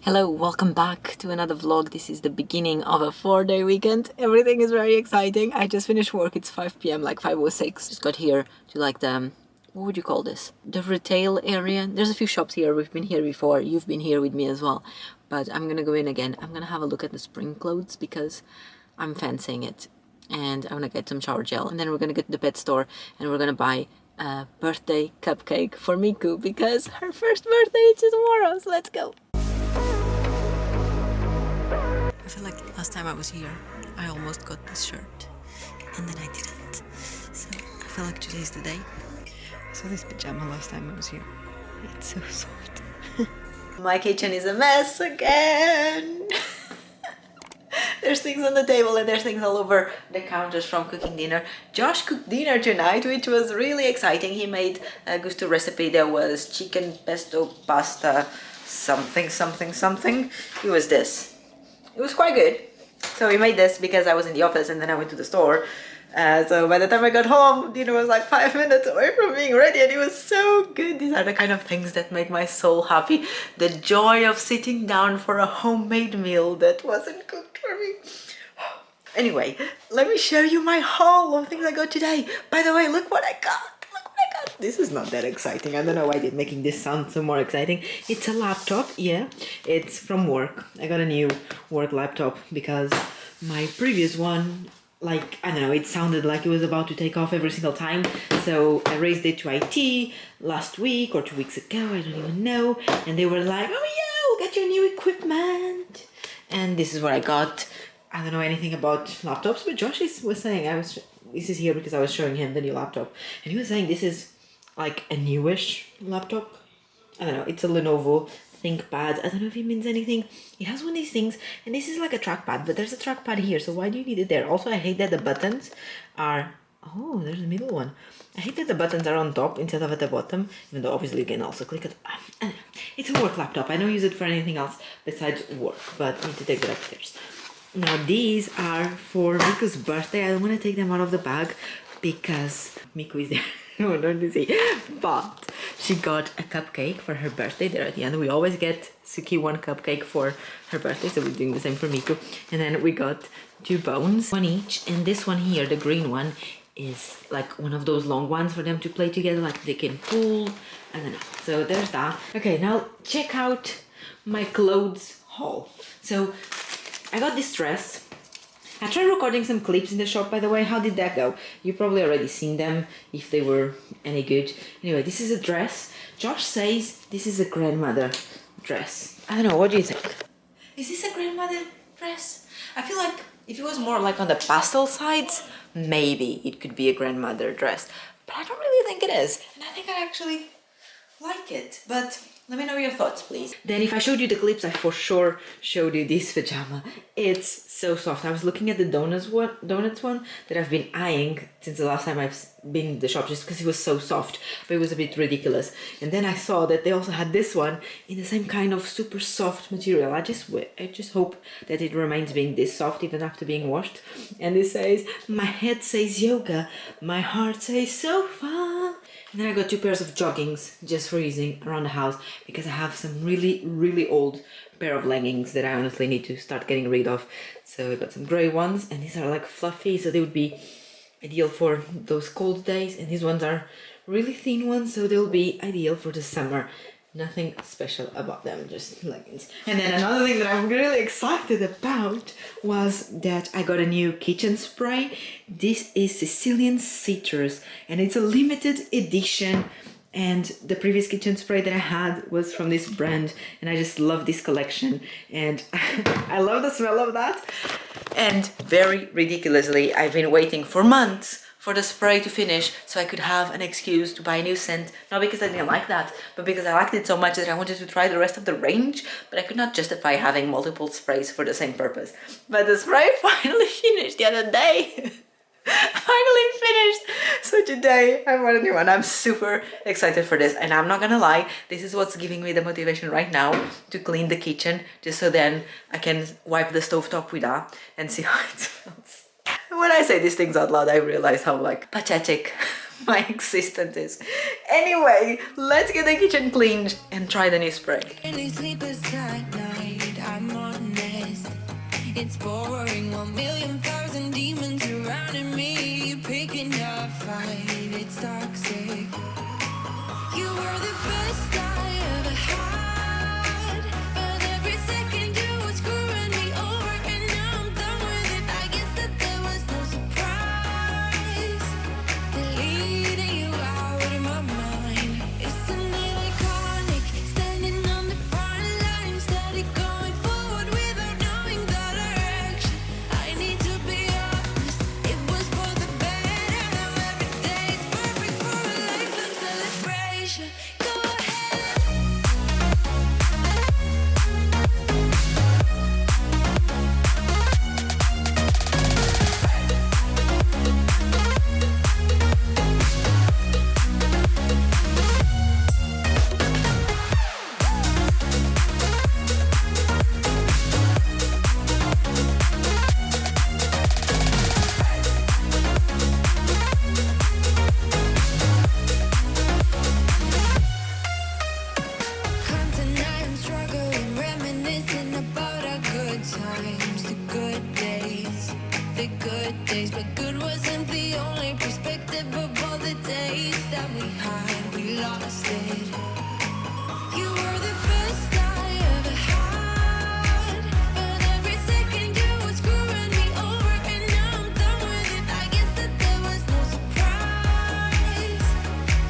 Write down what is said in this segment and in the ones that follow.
Hello, welcome back to another vlog. This is the beginning of a 4-day weekend. Everything is very exciting. I just finished work. It's 5 p.m, like 5:06. Just got here to like the, what would you call this? The retail area. There's a few shops here. We've been here before. You've been here with me as well. But I'm gonna go in again. I'm gonna have a look at the spring clothes because I'm fancying it. And I'm gonna get some shower gel. And then we're gonna get to the pet store and we're gonna buy a birthday cupcake for Miku because her first birthday is tomorrow. So let's go. I feel like last time I was here, I almost got this shirt, and then I didn't. So I feel like today's the day. I saw this pajama last time I was here. It's so soft. My kitchen is a mess again. There's things on the table and there's things all over the counters from cooking dinner. Josh cooked dinner tonight, which was really exciting. He made a gusto recipe. There was chicken pesto pasta, something. It was this. It was quite good. So we made this because I was in the office and then I went to the store. So by the time I got home, dinner was like 5 minutes away from being ready and it was so good. These are the kind of things that make my soul happy. The joy of sitting down for a homemade meal that wasn't cooked for me. Anyway, let me show you my haul of things I got today. By the way, look what I got. This is not that exciting. I don't know why they're making this sound so more exciting. It's a laptop, yeah. It's from work. I got a new work laptop because my previous one, like, I don't know, it sounded like it was about to take off every single time. So I raised it to IT last week or 2 weeks ago, I don't even know. And they were like, oh yeah, we'll get you new equipment. And this is what I got. I don't know anything about laptops, but Josh was saying, this is here because I was showing him the new laptop. And he was saying this is like a newish laptop. I don't know, it's a Lenovo ThinkPad. I don't know if it means anything. It has one of these things, and this is like a trackpad, but there's a trackpad here, so why do you need it there? Also, I hate that the buttons are... Oh, there's a middle one. I hate that the buttons are on top instead of at the bottom, even though obviously you can also click it. I don't know. It's a work laptop. I don't use it for anything else besides work, but I need to take it upstairs. Now, these are for Miku's birthday. I don't want to take them out of the bag because Miku is there. No, don't you see? But she got a cupcake for her birthday there at the end. We always get Suki one cupcake for her birthday, so we're doing the same for Miku. And then we got 2 bones, one each. And this one here, the green one, is like one of those long ones for them to play together, like they can pull. I don't know. So there's that. Okay, now check out my clothes haul. So I got this dress. I tried recording some clips in the shop, by the way. How did that go? You probably already seen them, if they were any good. Anyway, this is a dress. Josh says this is a grandmother dress. I don't know, what do you think? Is this a grandmother dress? I feel like if it was more like on the pastel sides, maybe it could be a grandmother dress. But I don't really think it is. And I think I actually like it. But let me know your thoughts, please. Then if I showed you the clips, I for sure showed you this pajama. It's so soft. I was looking at the donuts one that I've been eyeing since the last time I've been in the shop just because it was so soft, but it was a bit ridiculous. And then I saw that they also had this one in the same kind of super soft material. I just hope that it remains being this soft even after being washed. And it says, my head says yoga, my heart says sofa. And then I got 2 pairs of joggings just for using around the house because I have some really old pair of leggings that I honestly need to start getting rid of. So I got some grey ones, and these are like fluffy, so they would be ideal for those cold days. And these ones are really thin ones, so they'll be ideal for the summer. Nothing special about them, just leggings. And then another thing that I'm really excited about was that I got a new kitchen spray. This is Sicilian Citrus, and it's a limited edition. And the previous kitchen spray that I had was from this brand, and I just love this collection. And I love the smell of that. And very ridiculously, I've been waiting for months for the spray to finish so I could have an excuse to buy a new scent. Not because I didn't like that, but because I liked it so much that I wanted to try the rest of the range, but I could not justify having multiple sprays for the same purpose. But the spray finally finished the other day. Finally finished. So today I bought a new one. I'm super excited for this, and I'm not gonna lie, this is what's giving me the motivation right now to clean the kitchen, just so then I can wipe the stovetop with that and see how it smells. When I say these things out loud, I realize how like pathetic my existence is. Anyway, let's get the kitchen cleaned and try the new spray. It's boring, 1,000,000 demons surrounding me. Picking a fight, it's toxic. You were the best I ever had, but every second you were screwing me over, and now I'm done with it. I guess that there was no surprise. Deleting you out of my mind. Isn't it iconic? Standing on the front line, steady going forward without knowing the direction. I need to be honest, it was for the better. Now every day is perfect for a lifelong celebration. Go Tonight I'm struggling, reminiscing about our good times, the good days. But good wasn't the only perspective of all the days that we had. We lost it. You were the best I ever had, but every second you were screwing me over, and now I'm done with it. I guess that there was no surprise.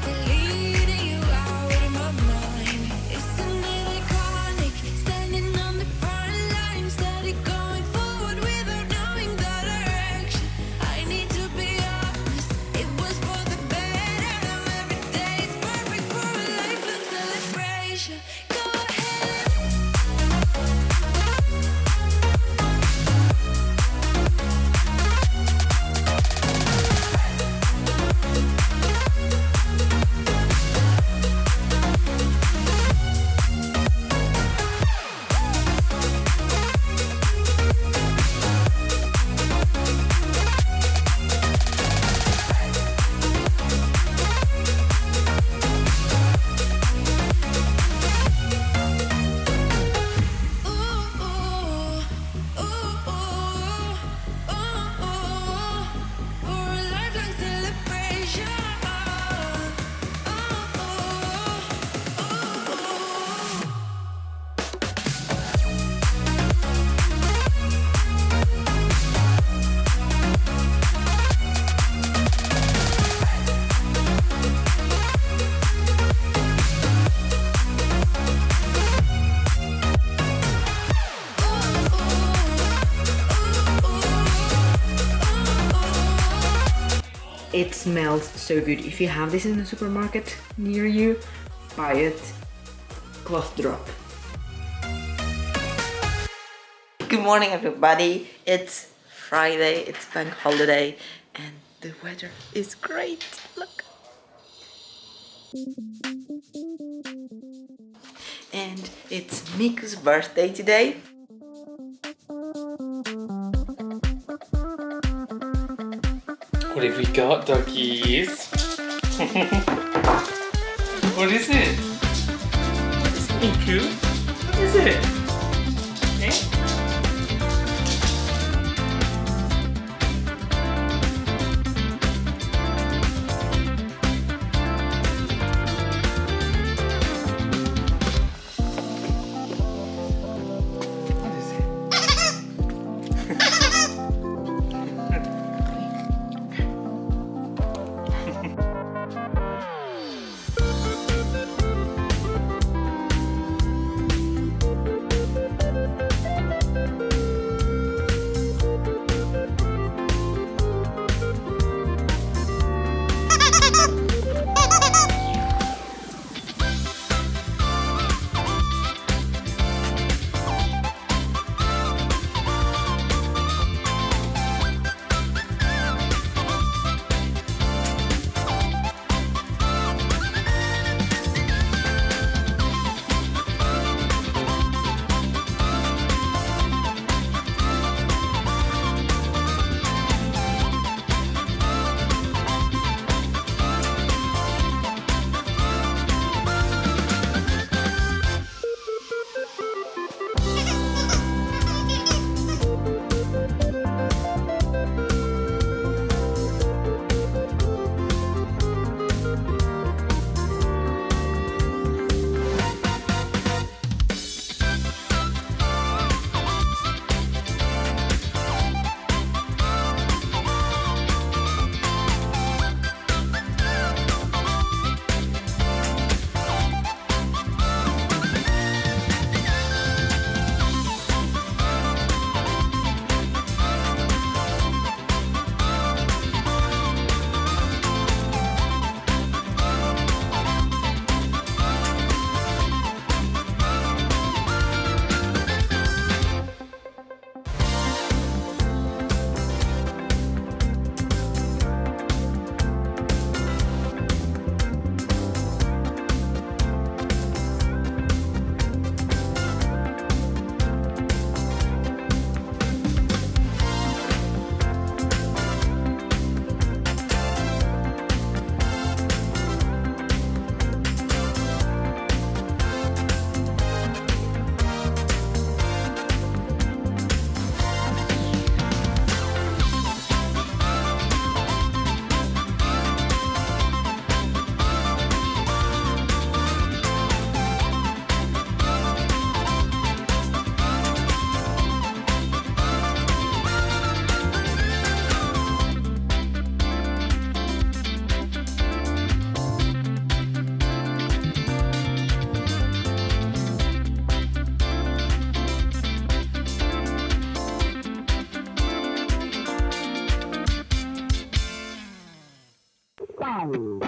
Deleting you out of my mind. Isn't it iconic? Standing on the front line, steady going forward without knowing the direction. I need to be honest, it was for the better. Now every day is perfect for a lifelong celebration. Go ahead. For a lifelong celebration. It smells so good. If you have this in the supermarket near you, buy it. Cloth drop. Good morning, everybody. It's Friday, it's bank holiday, and the weather is great. Look. And it's Miku's birthday today. What have we got, doggies? What is it? Is it Miku? What is it? Eh? What is it? One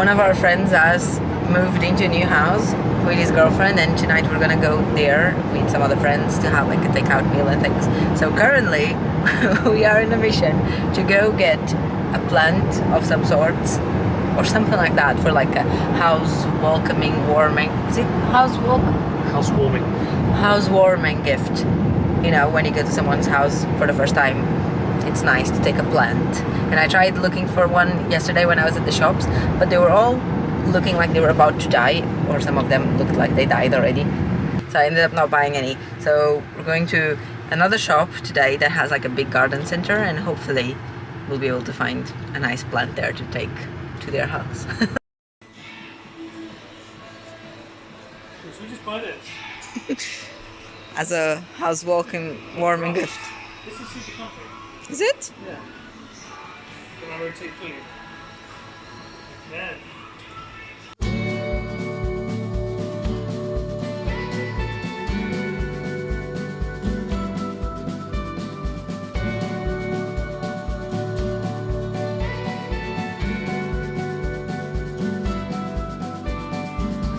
of our friends has moved into a new house with his girlfriend, and tonight we're gonna go there with some other friends to have like a takeout meal and things. So currently we are in a mission to go get a plant of some sorts or something like that for like a house warming. Is it housewarming gift? You know, when you go to someone's house for the first time, it's nice to take a plant. And I tried looking for one yesterday when I was at the shops, but they were all looking like they were about to die, or some of them looked like they died already. So I ended up not buying any. So we're going to another shop today that has like a big garden center, and hopefully we'll be able to find a nice plant there to take to their house. Should we just buy this? As a house warming gift. This is super comfy. Is it? Yeah. Can I rotate clean? Yeah.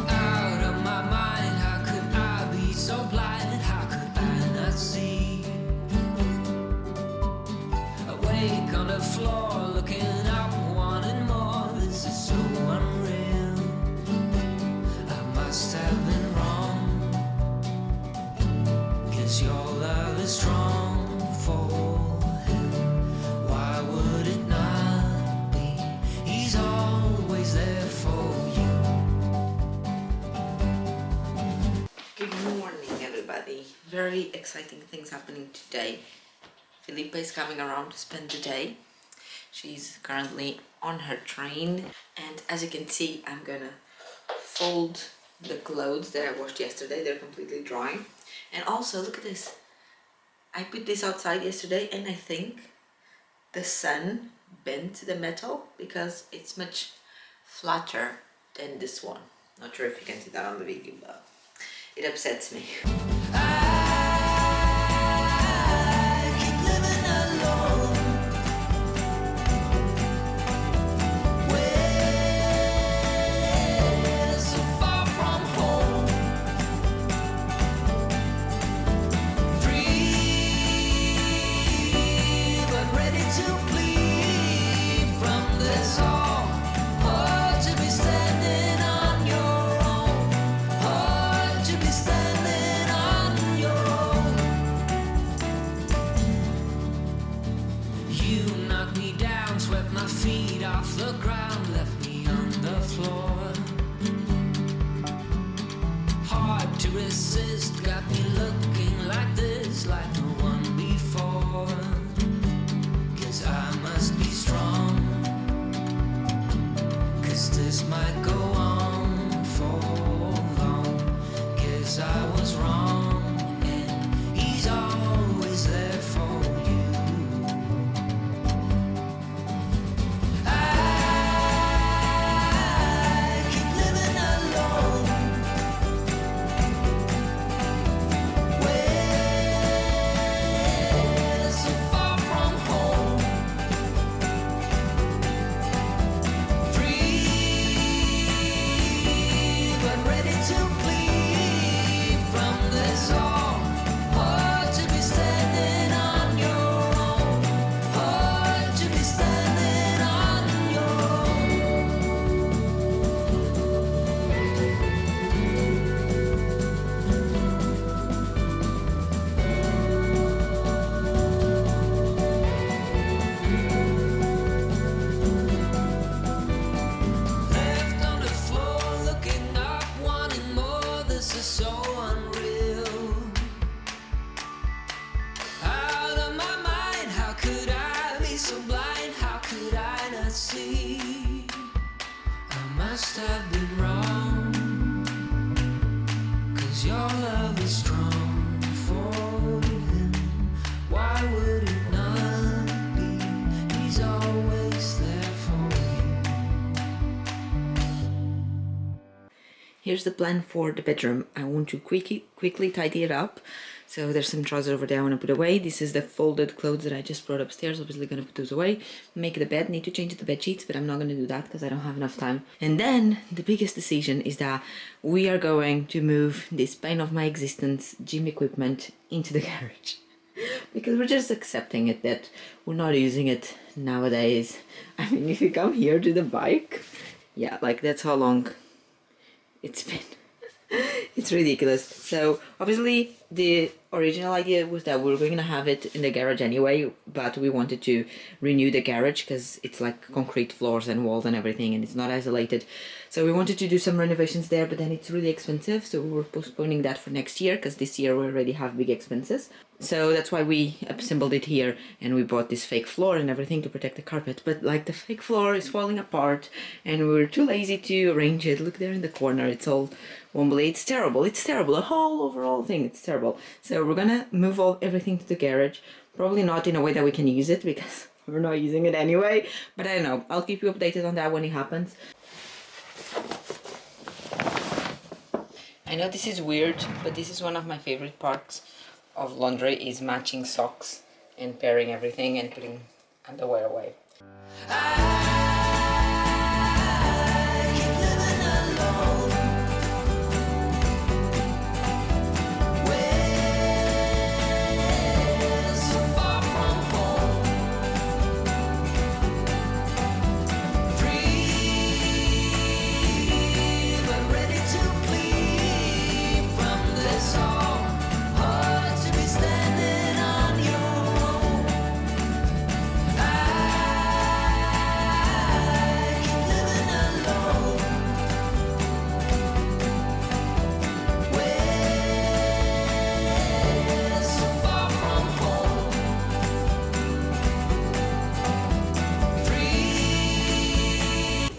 Out of my mind, how could I be so blind? How could I not see? Awake on the floor, looking up, wanting more. This is so unreal. I must have been wrong. 'Cause your love is strong for him. Why would it not be? He's always there for you. Good morning, everybody. Very exciting things happening today. Felipe is coming around to spend the day. She's currently on her train, and as you can see, I'm gonna fold the clothes that I washed yesterday. They're completely dry. And also, look at this. I put this outside yesterday, and I think the sun bent the metal because it's much flatter than this one. Not sure if you can see that on the video, but it upsets me. resist. Got me looking like this, like no one before. 'Cause I must be strong, 'cause this might go on for long. Guess I was wrong, and he's always there for you. I keep living alone, way so far from home. Free, but ready to flee from this all. Hard to be standing on your own. Hard to be standing on your own. Left on the floor, looking up, wanting more. This is so unreal. Out of my mind, how could I be so blind? How could I not see? I must have been wrong, 'cause your love is strong for him. Why would it not be? He's always there for you. Here's the plan for the bedroom. I want to quickly tidy it up. So there's some trousers over there I want to put away. This is the folded clothes that I just brought upstairs. Obviously gonna put those away. Make the bed. Need to change the bed sheets, but I'm not gonna do that because I don't have enough time. And then the biggest decision is that we are going to move this pain of my existence gym equipment into the garage. Because we're just accepting it that we're not using it nowadays. I mean, if you come here to the bike, yeah, like that's how long it's been. It's ridiculous. So obviously the original idea was that we were going to have it in the garage anyway, but we wanted to renew the garage because it's like concrete floors and walls and everything, and it's not isolated. So we wanted to do some renovations there, but then it's really expensive, so we were postponing that for next year because this year we already have big expenses. So that's why we assembled it here, and we bought this fake floor and everything to protect the carpet. But like the fake floor is falling apart and we were too lazy to arrange it. Look there in the corner, it's all wobbly. It's terrible. It's terrible. The whole overall thing, it's terrible. So we're gonna move everything to the garage. Probably not in a way that we can use it because we're not using it anyway. But I don't know. I'll keep you updated on that when it happens. I know this is weird, but this is one of my favorite parts of laundry is matching socks and pairing everything and putting underwear away.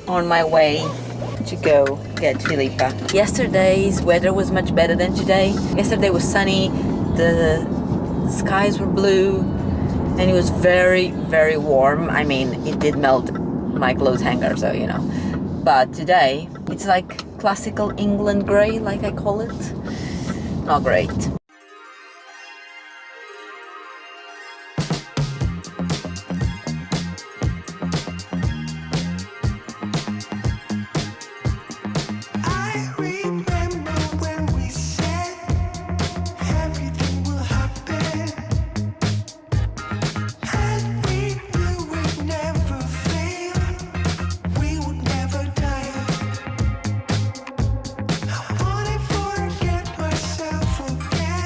On my way to go get Filipa. Yesterday's weather was much better than today. Yesterday was sunny, the skies were blue, and it was very, very warm. I mean, it did melt my clothes hanger, so you know. But today, it's like classical England grey, like I call it. Not great. Forget myself again.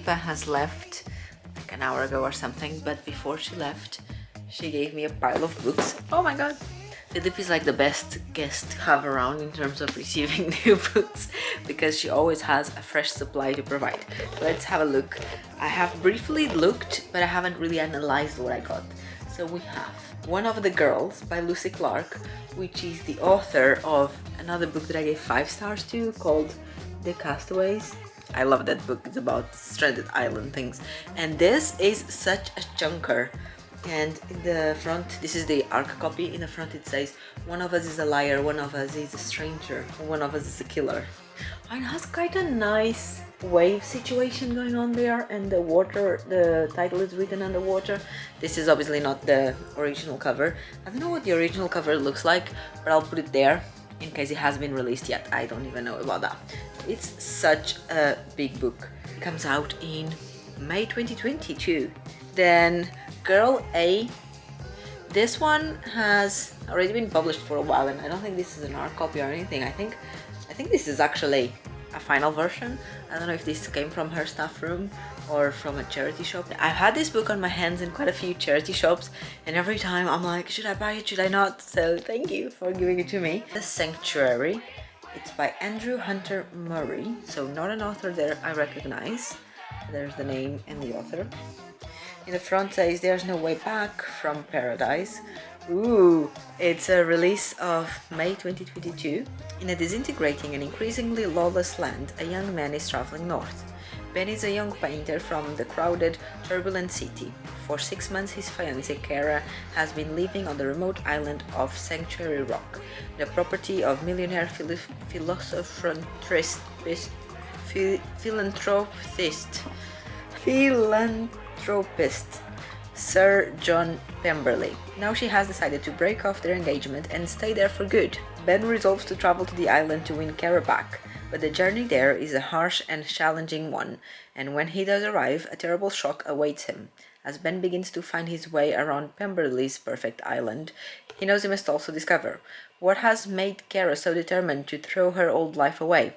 Philippa has left like an hour ago or something, but before she left, she gave me a pile of books. Oh my god! Philippa is like the best guest to have around in terms of receiving new books because she always has a fresh supply to provide. Let's have a look. I have briefly looked, but I haven't really analyzed what I got. So we have One of the Girls by Lucy Clark, which is the author of another book that I gave 5 stars to called The Castaways. I love that book. It's about stranded island things. And this is such a chunker. And in the front, this is the ARC copy. In the front it says, one of us is a liar, one of us is a stranger, one of us is a killer. And it has quite a nice wave situation going on there, and the water, the title is written underwater. This is obviously not the original cover. I don't know what the original cover looks like, but I'll put it there in case it has been released yet. I don't even know about that. It's such a big book. It comes out in May 2022. Then Girl A. This one has already been published for a while, and I don't think this is an art copy or anything. I think this is actually a final version. I don't know if this came from her staff room or from a charity shop. I've had this book on my hands in quite a few charity shops, and every time I'm like, should I buy it, should I not? So thank you for giving it to me. The Sanctuary. It's by Andrew Hunter Murray, so not an author there I recognize. There's the name and the author. In the front says, There's No Way Back from Paradise. Ooh, it's a release of May 2022. In a disintegrating and increasingly lawless land, a young man is traveling north. Ben is a young painter from the crowded, turbulent city. For 6 months, his fiancée, Kara, has been living on the remote island of Sanctuary Rock, the property of millionaire philanthropist Sir John Pemberley. Now she has decided to break off their engagement and stay there for good. Ben resolves to travel to the island to win Kara back, but the journey there is a harsh and challenging one, and when he does arrive, a terrible shock awaits him. As Ben begins to find his way around Pemberley's perfect island, he knows he must also discover what has made Kara so determined to throw her old life away.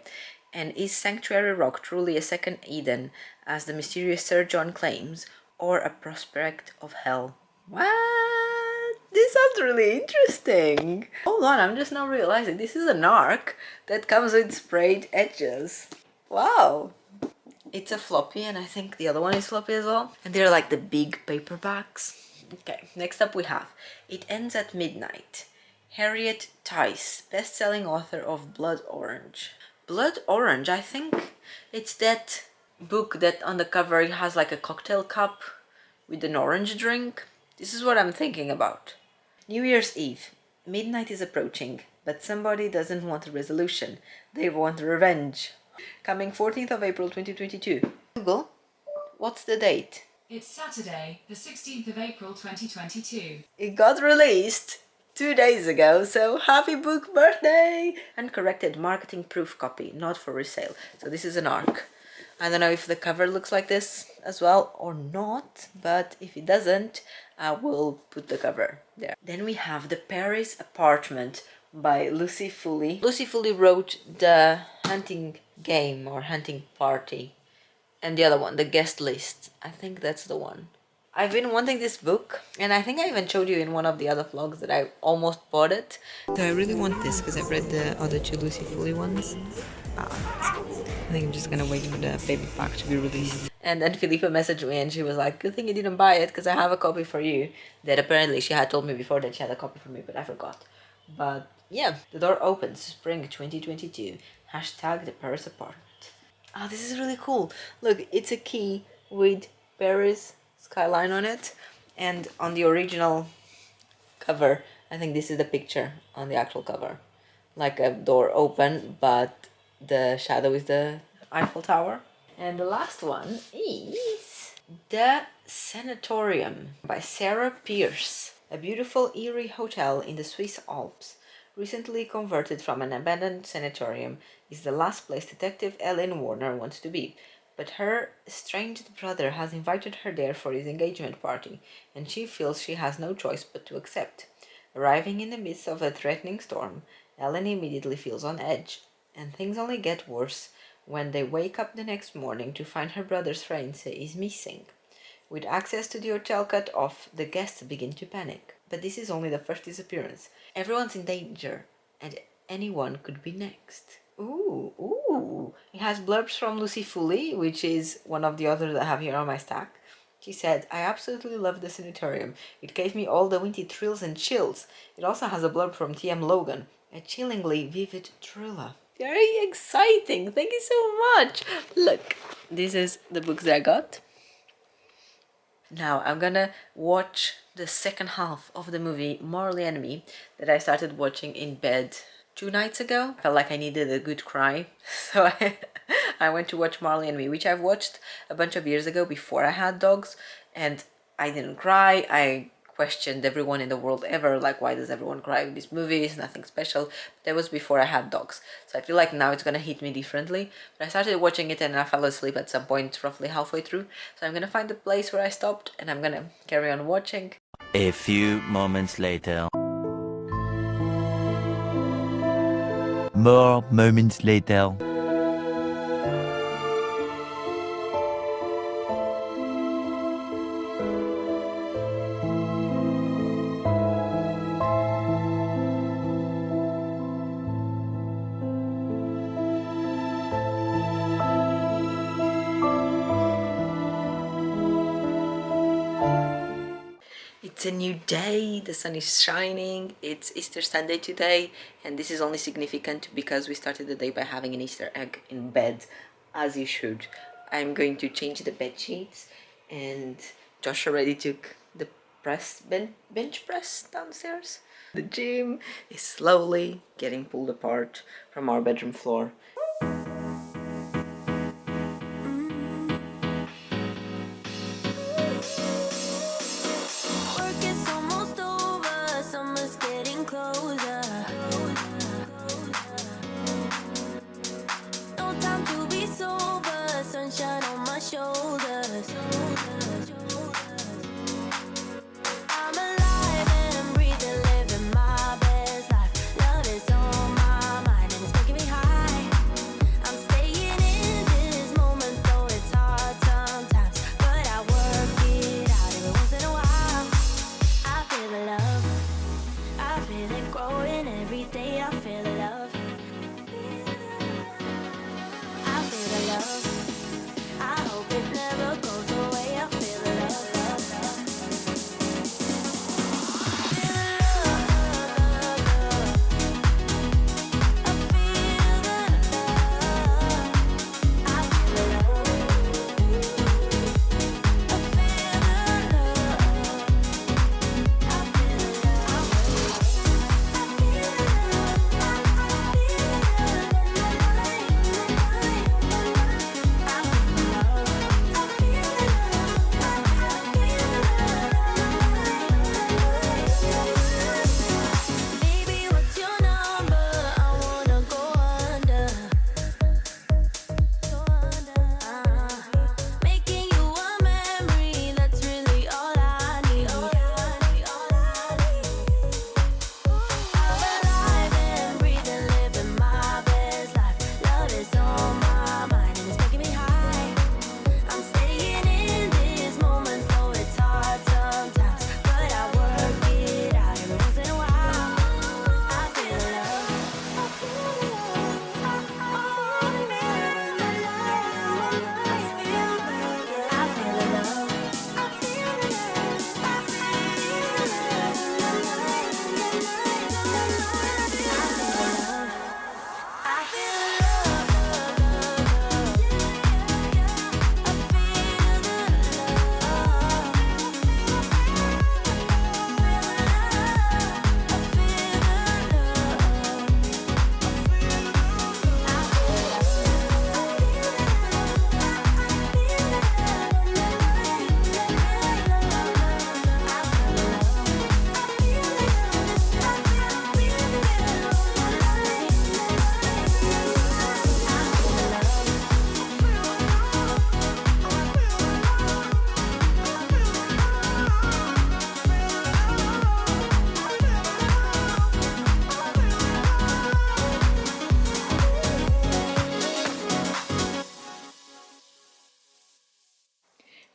And is Sanctuary Rock truly a second Eden, as the mysterious Sir John claims, or a prospect of hell? What? This sounds really interesting. Hold on, I'm just now realizing this is an ARC that comes with sprayed edges. Wow. It's a floppy, and I think the other one is floppy as well. And they're like the big paperbacks. Okay, next up we have It Ends at Midnight. Harriet Tice, best-selling author of Blood Orange. Blood Orange, I think it's that book that on the cover it has like a cocktail cup with an orange drink. This is what I'm thinking about. New Year's Eve. Midnight is approaching, but somebody doesn't want a resolution. They want revenge. Coming 14th of April 2022. Google, what's the date? It's Saturday, the 16th of April 2022. It got released 2 days ago, so happy book birthday! Uncorrected marketing proof copy, not for resale. So this is an ARC. I don't know if the cover looks like this as well or not, but if it doesn't, I will put the cover there. Then we have The Paris Apartment by Lucy Foley. Lucy Foley wrote The Hunting Game or Hunting Party, and the other one, The Guest List. I think that's the one. I've been wanting this book, and I think I even showed you in one of the other vlogs that I almost bought it. So I really want this because I've read the other 2 Lucy Foley ones. I think I'm just gonna wait for the paperback to be released. And then Philippa messaged me and she was like, good thing you didn't buy it because I have a copy for you. That apparently she had told me before that she had a copy for me, but I forgot. But yeah, The Door Opens, Spring 2022. Hashtag The Paris Apartment. Oh, this is really cool. Look, it's a key with Paris skyline on it, and on the original cover, I think this is the picture on the actual cover, like a door open, but the shadow is the Eiffel Tower. And the last one is The Sanatorium by Sarah Pierce, a beautiful eerie hotel in the Swiss Alps. Recently converted from an abandoned sanatorium, is the last place Detective Ellen Warner wants to be. But her estranged brother has invited her there for his engagement party, and she feels she has no choice but to accept. Arriving in the midst of a threatening storm, Ellen immediately feels on edge, and things only get worse when they wake up the next morning to find her brother's fiancé is missing. With access to the hotel cut off, the guests begin to panic. But this is only the first disappearance. Everyone's in danger, and anyone could be next. Ooh. It has blurbs from Lucy Foley, which is one of the authors I have here on my stack. She said, I absolutely love the sanatorium. It gave me all the winter thrills and chills. It also has a blurb from T.M. Logan, a chillingly vivid thriller. Very exciting. Thank you so much. Look, this is the books that I got. Now I'm gonna watch the second half of the movie Morally Enemy that I started watching in bed 2 nights ago. I felt like I needed a good cry, so I went to watch Morally Enemy, which I've watched a bunch of years ago before I had dogs, and I didn't cry. I questioned everyone in the world ever, like, why does everyone cry in these movies? Nothing special. But that was before I had dogs, so I feel like now it's gonna hit me differently. But I started watching it and I fell asleep at some point roughly halfway through, so I'm gonna find the place where I stopped and I'm gonna carry on watching. A few moments later. More moments later. It's a new day, the sun is shining, it's Easter Sunday today, and this is only significant because we started the day by having an Easter egg in bed, as you should. I'm going to change the bed sheets, and Josh already took the bench press downstairs. The gym is slowly getting pulled apart from our bedroom floor. Work is almost over, summer's getting closer. No time to be sober, sunshine on my shoulders. I'm alive and I'm breathing, living my best life. Love is on my mind and it's making me high.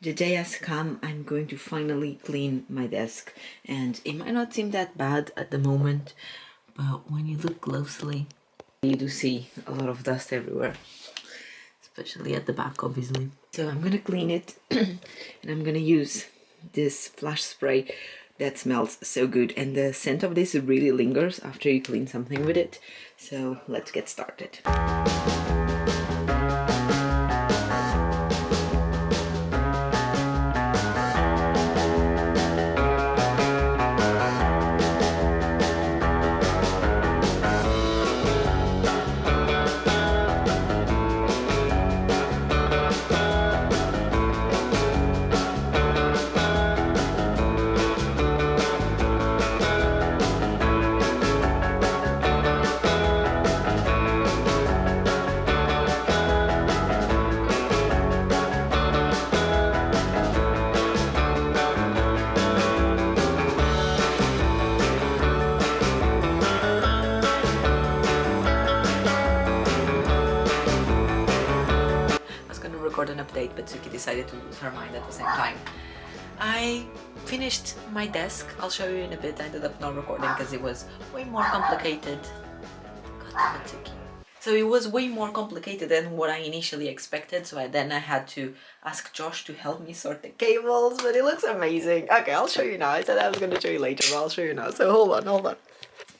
The day has come. I'm going to finally clean my desk, and it might not seem that bad at the moment, but when you look closely, you do see a lot of dust everywhere, especially at the back, obviously. So I'm gonna clean it and I'm gonna use this flash spray that smells so good, and the scent of this really lingers after you clean something with it. So let's get started. Record an update, but Suki decided to lose her mind at the same time. I finished my desk. I'll show you in a bit. I ended up not recording because it was way more complicated. God damn it, Suki. So it was way more complicated than what I initially expected, so then I had to ask Josh to help me sort the cables, but it looks amazing. Okay, I'll show you now. I said I was going to show you later, but I'll show you now. So hold on.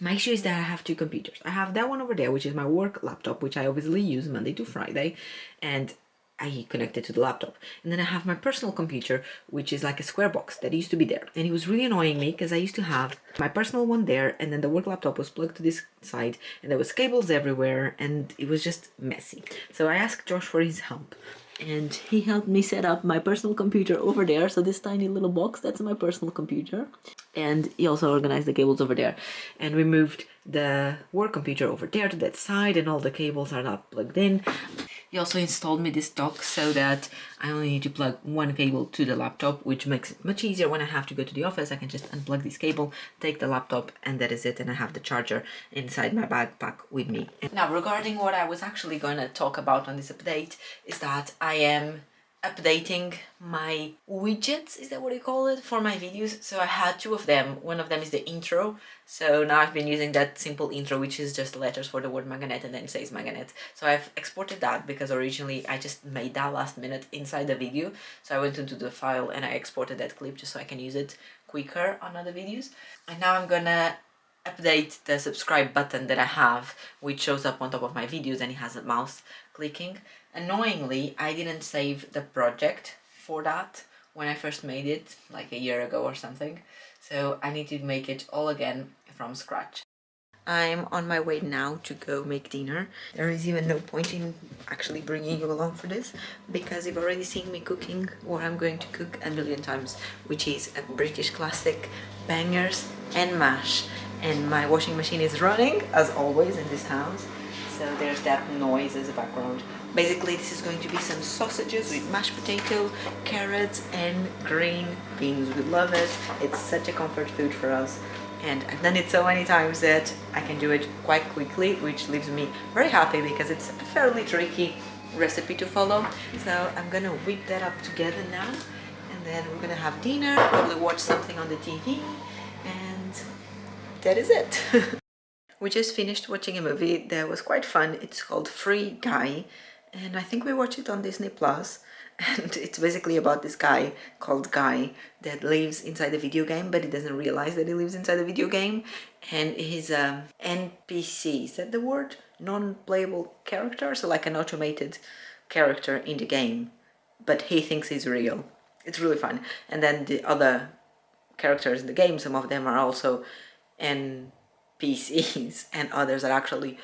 My issue is that I have two computers. I have that one over there, which is my work laptop, which I obviously use Monday to Friday, and I connected to the laptop. And then I have my personal computer, which is like a square box that used to be there. And it was really annoying me because I used to have my personal one there, and then the work laptop was plugged to this side, and there was cables everywhere, and it was just messy. So I asked Josh for his help, and he helped me set up my personal computer over there. So this tiny little box, that's my personal computer. And he also organized the cables over there. And we moved the work computer over there to that side, and all the cables are not plugged in. He also installed me this dock so that I only need to plug one cable to the laptop, which makes it much easier when I have to go to the office. I can just unplug this cable, take the laptop, and that is it. And I have the charger inside my backpack with me. Now, regarding what I was actually going to talk about on this update is that I am updating my widgets, is that what you call it, for my videos. So I had two of them. One of them is the intro. So now I've been using that simple intro, which is just letters for the word Manganet and then it says Manganet. So I've exported that because originally I just made that last minute inside the video. So I went into the file and I exported that clip just so I can use it quicker on other videos. And now I'm gonna update the subscribe button that I have, which shows up on top of my videos, and it has a mouse clicking. Annoyingly, I didn't save the project for that when I first made it, like a year ago or something. So I need to make it all again from scratch. I'm on my way now to go make dinner. There is even no point in actually bringing you along for this, because you've already seen me cooking what I'm going to cook a million times, which is a British classic, bangers and mash. And my washing machine is running, as always in this house. So there's that noise as a background. Basically, this is going to be some sausages with mashed potato, carrots, and green beans. We love it. It's such a comfort food for us. And I've done it so many times that I can do it quite quickly, which leaves me very happy because it's a fairly tricky recipe to follow. So I'm gonna whip that up together now, and then we're gonna have dinner, probably watch something on the TV, and that is it. We just finished watching a movie that was quite fun. It's called Free Guy, and I think we watched it on Disney Plus. And it's basically about this guy called Guy that lives inside a video game, but he doesn't realize that he lives inside a video game. And he's a NPC, is that the word? Non-playable character, so like an automated character in the game, but he thinks he's real. It's really fun. And then the other characters in the game, some of them are also NPCs, and others are actually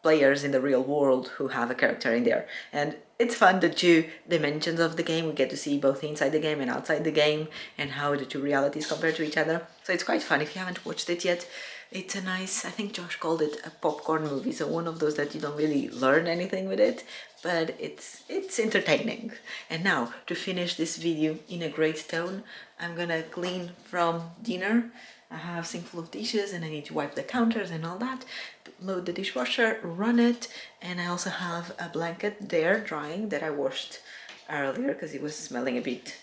players in the real world who have a character in there. And it's fun, the two dimensions of the game. We get to see both inside the game and outside the game, and how the two realities compare to each other. So it's quite fun. If you haven't watched it yet, it's a nice, I think Josh called it a popcorn movie, so one of those that you don't really learn anything with it, but it's entertaining. And now, to finish this video in a great tone, I'm gonna clean from dinner. I have a sink full of dishes and I need to wipe the counters and all that, load the dishwasher, run it, and I also have a blanket there drying that I washed earlier because it was smelling a bit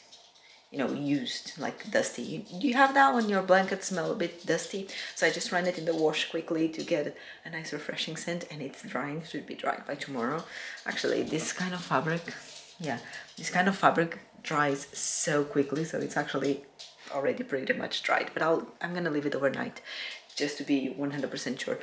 you know, used, like dusty. Do you have that when your blankets smell a bit dusty? So I just ran it in the wash quickly to get a nice refreshing scent, and it's drying, should be dried by tomorrow. Actually, this kind of fabric, yeah, this kind of fabric dries so quickly, so it's actually already pretty much dried, but I'm gonna leave it overnight just to be 100% sure.